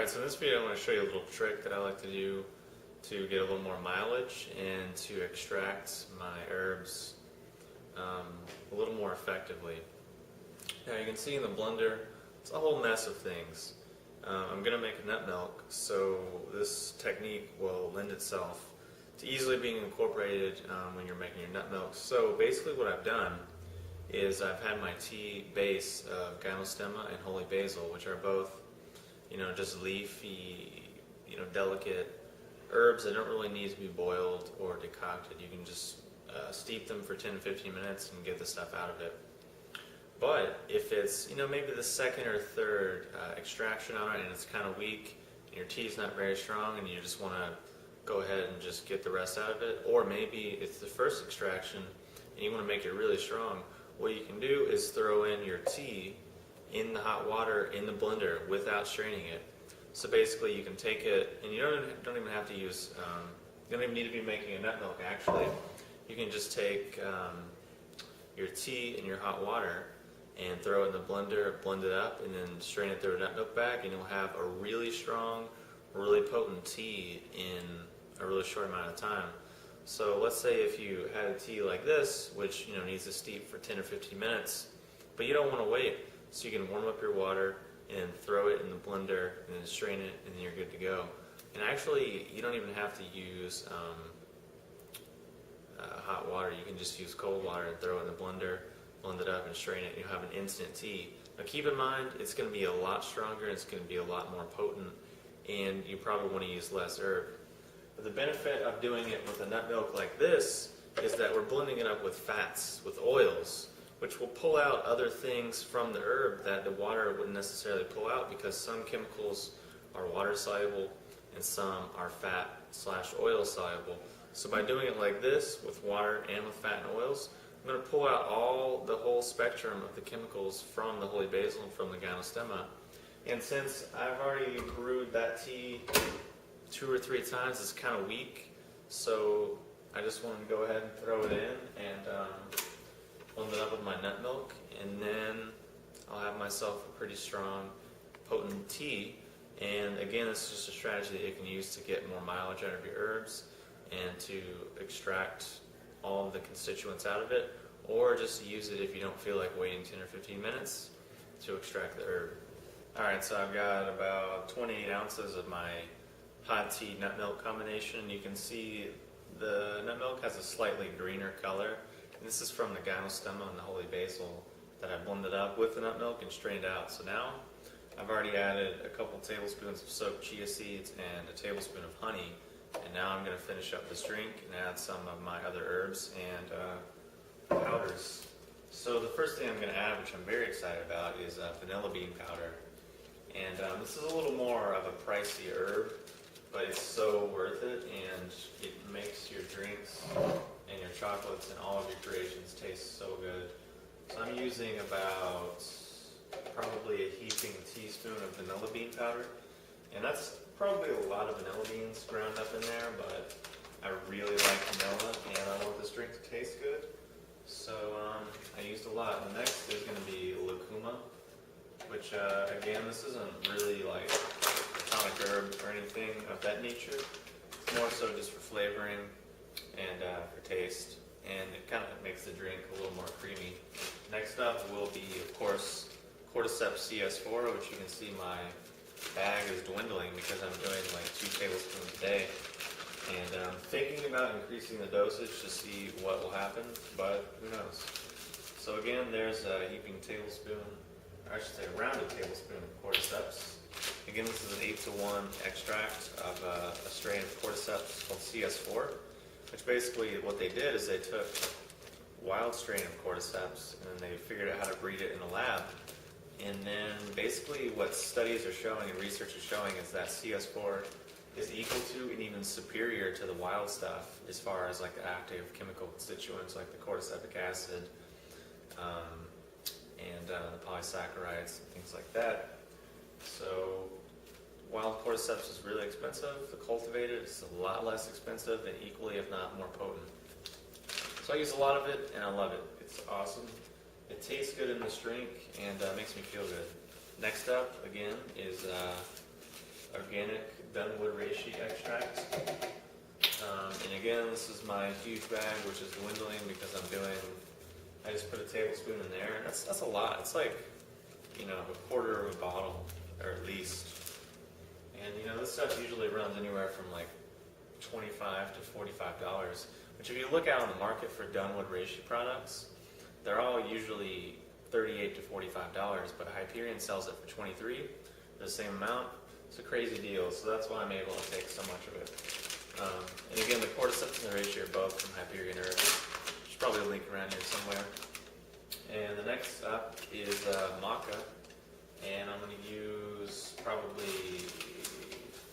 Alright, so in this video I want to show you a little trick that I like to do to get a little more mileage and to extract my herbs a little more effectively. Now you can see in the blender, it's a whole mess of things. I'm going to make a nut milk, so this technique will lend itself to easily being incorporated when you're making your nut milk. So basically what I've done is I've had my tea base of gymnostemma and holy basil, which are both, just leafy, delicate herbs that don't really need to be boiled or decocted. You can just steep them for 10 to 15 minutes and get the stuff out of it. But if it's, maybe the second or third extraction on it and it's kind of weak and your tea's not very strong and you just want to go ahead and just get the rest out of it, or maybe it's the first extraction and you want to make it really strong, what you can do is throw in your tea in the hot water in the blender without straining it. So basically you can take it, and you don't even have to use, you don't even need to be making a nut milk actually. You can just take your tea in your hot water and throw it in the blender, blend it up, and then strain it through a nut milk bag, and you'll have a really strong, really potent tea in a really short amount of time. So let's say if you had a tea like this, which needs to steep for 10 or 15 minutes, but you don't want to wait. So you can warm up your water and throw it in the blender and then strain it, and then you're good to go. And actually, you don't even have to use hot water. You can just use cold water and throw it in the blender, blend it up, and strain it. You'll have an instant tea. Now keep in mind, it's going to be a lot stronger, it's going to be a lot more potent, and you probably want to use less herb. But the benefit of doing it with a nut milk like this is that we're blending it up with fats, with oils, which will pull out other things from the herb that the water wouldn't necessarily pull out, because some chemicals are water soluble and some are fat/oil soluble. So by doing it like this with water and with fat and oils, I'm going to pull out the whole spectrum of the chemicals from the holy basil and from the gymnostemma. And since I've already brewed that tea 2 or 3 times, it's kind of weak, so I just wanted to go ahead and throw it in and blend it up with my nut milk, and then I'll have myself a pretty strong, potent tea. And again, this is just a strategy that you can use to get more mileage out of your herbs and to extract all of the constituents out of it, or just to use it if you don't feel like waiting 10 or 15 minutes to extract the herb. Alright, so I've got about 28 ounces of my hot tea nut milk combination. You can see the nut milk has a slightly greener color. This is from the gymnostemma and the holy basil that I blended up with the nut milk and strained out. So now I've already added a couple tablespoons of soaked chia seeds and a tablespoon of honey. And now I'm going to finish up this drink and add some of my other herbs and powders. So the first thing I'm going to add, which I'm very excited about, is vanilla bean powder. And this is a little more of a pricey herb, but it's so worth it, and it makes your drinks and your chocolates and all of your creations taste so good. So I'm using about probably a heaping teaspoon of vanilla bean powder, and that's probably a lot of vanilla beans ground up in there, but I really like vanilla and I want this drink to taste good, so I used a lot. And next is going to be lucuma, which again, this isn't really like a tonic herb or anything of that nature. It's more so just for flavoring and for taste, and it kind of makes the drink a little more creamy. Next up will be, of course, Cordyceps Eshora, which you can see my bag is dwindling because I'm doing like 2 tablespoons a day. And I'm thinking about increasing the dosage to see what will happen, but who knows. So again, there's a heaping tablespoon, or I should say a rounded tablespoon of Cordyceps. Again, this is an 8-to-1 extract of a strain of Cordyceps called CS4, which basically what they did is they took a wild strain of Cordyceps and they figured out how to breed it in a lab. And then basically what studies are showing and research is showing is that CS4 is equal to and even superior to the wild stuff as far as like the active chemical constituents like the cordycepic acid and the polysaccharides and things like that. So wild cordyceps is really expensive. The cultivated is a lot less expensive and equally, if not more potent. So I use a lot of it and I love it. It's awesome. It tastes good in this drink and makes me feel good. Next up, again, is a organic Dunwood Reishi Extract. And again, this is my huge bag, which is dwindling because I just put a tablespoon in there, and that's a lot. It's like, a quarter of a bottle, or at least. And this stuff usually runs anywhere from like $25 to $45, which if you look out on the market for Dunwood Reishi products, they're all usually $38 to $45, but Hyperion sells it for $23, the same amount. It's a crazy deal, so that's why I'm able to take so much of it. And again, the Cordyceps and the Reishi are both from Hyperion Herbs. There's probably a link around here somewhere. And the next up is maca, and I'm going to use probably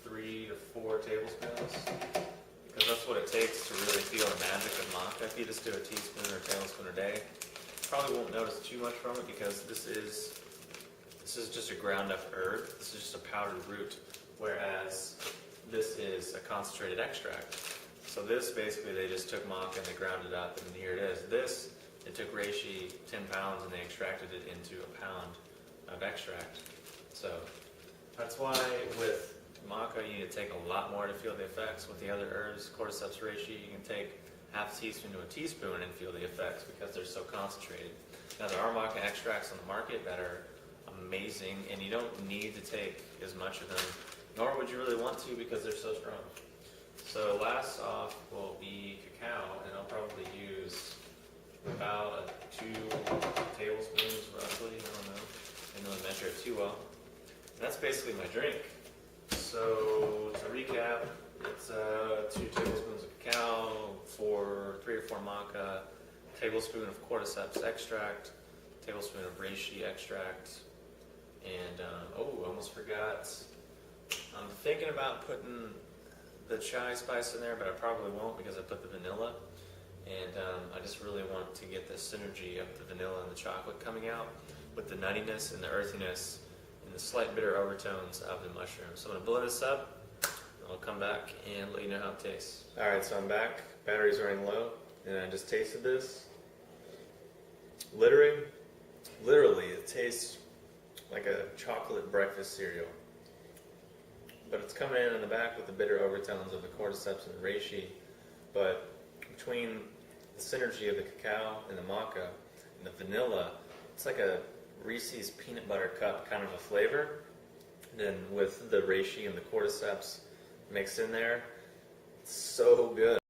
3 to 4 tablespoons, because that's what it takes to really feel the magic of maca. If you just do a teaspoon or a tablespoon a day, probably won't notice too much from it, because this is just a ground up herb. This is just a powdered root, whereas this is a concentrated extract. So this, basically, they just took maca and they ground it up, and here it is. This, it took reishi 10 pounds and they extracted it into a pound of extract. So that's why with maca you need to take a lot more to feel the effects. With the other herbs, Cordyceps reishi, you can take half a teaspoon to a teaspoon and feel the effects because they're so concentrated. Now there are maca extracts on the market that are amazing, and you don't need to take as much of them, nor would you really want to, because they're so strong. So last off will be cacao, and I'll probably use about 2 tablespoons roughly, I don't know, I didn't really measure it too well. And that's basically my drink. So to recap, it's 2 tablespoons of cacao, 3 or 4 maca, tablespoon of Cordyceps extract, tablespoon of reishi extract, and I almost forgot. I'm thinking about putting the chai spice in there, but I probably won't because I put the vanilla, and I just really want to get the synergy of the vanilla and the chocolate coming out with the nuttiness and the earthiness and the slight bitter overtones of the mushroom. So I'm going to blend this up, and I'll come back and let you know how it tastes. Alright, so I'm back. Battery's running low, and I just tasted this. Literally, it tastes like a chocolate breakfast cereal. But it's coming in the back with the bitter overtones of the Cordyceps and the reishi. But between the synergy of the cacao and the maca and the vanilla, it's like a Reese's peanut butter cup kind of a flavor. And then with the reishi and the Cordyceps mixed in there, it's so good.